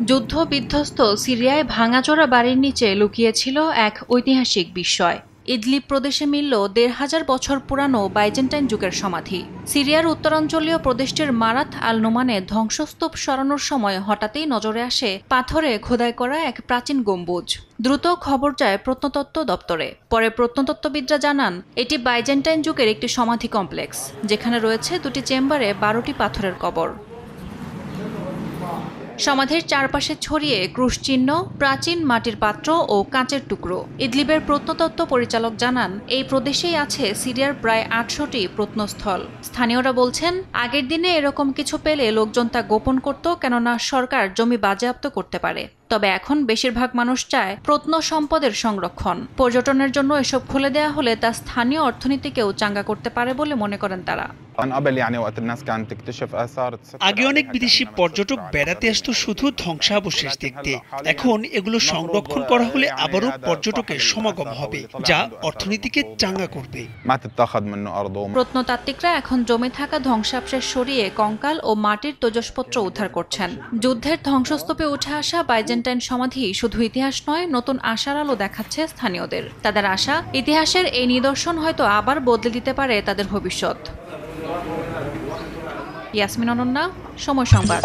যুদ্ধ বিধ্বস্ত সিরিয়ায় ভাঙাচোরা বাড়ির নিচে লুকিয়ে ছিল এক ঐতিহাসিক বিস্ময়। ইদলিব প্রদেশে মিলল ১৫০০ বছর পুরানো বাইজেন্টাইন যুগের সমাধি। সিরিয়ার উত্তরাঞ্চলীয় প্রদেশটির মারাত আল নোমানে ধ্বংসস্তূপ সরানোর সময় হঠাৎই নজরে আসে পাথরে খোদাই করা এক প্রাচীন গম্বুজ। দ্রুত খবর যায় প্রত্নতত্ত্ব দপ্তরে। পরে প্রত্নতত্ত্ববিদরা জানান এটি বাইজেন্টাইন যুগের একটি সমাধি কমপ্লেক্স, যেখানে রয়েছে দুটি চেম্বারে ১২টি পাথরের কবর। সমাধির চারপাশে ছড়িয়ে ক্রুশচিহ্ন, প্রাচীন মাটির পাত্র ও কাঁচের টুকরো। ইদলিবের প্রত্নতত্ত্ব পরিচালক জানান এই প্রদেশেই আছে সিরিয়ার প্রায় ৮০০টি প্রত্নস্থল। স্থানীয়রা বলছেন আগের দিনে এরকম কিছু পেলে লোকজন তা গোপন করত, কেননা সরকার জমি বাজেয়াপ্ত করতে পারে। তবে এখন বেশিরভাগ মানুষ চায় প্রত্ন সম্পদের সংরক্ষণ। পর্যটনের জন্য এসব খুলে দেয়া হলে তা স্থানীয় অর্থনীতিকেও চাঙ্গা করতে পারে বলে মনে করেন তারা। আগে অনেক বিদেশি পর্যটক বেড়াতে আসতো শুধু ধ্বংসাবশেষ দেখতে। এখন এগুলো সংরক্ষণ করা হলে আবারও পর্যটকের সমাগম হবে, যা অর্থনীতিকে চাঙ্গা করবে। প্রত্নতাত্ত্বিকরা এখন জমে থাকা ধ্বংসাবশেষ সরিয়ে কঙ্কাল ও মাটির তৈজসপত্র উদ্ধার করছেন। যুদ্ধের ধ্বংসস্তূপে উঠে আসা বাইজেন্টাইন সমাধি শুধু ইতিহাস নয়, নতুন আশার আলো দেখাচ্ছে স্থানীয়দের। তাদের আশা, ইতিহাসের এই নিদর্শন হয়তো আবার বদলে দিতে পারে তাদের ভবিষ্যৎ। ইয়াসমিন অনন্যা, সময় সংবাদ।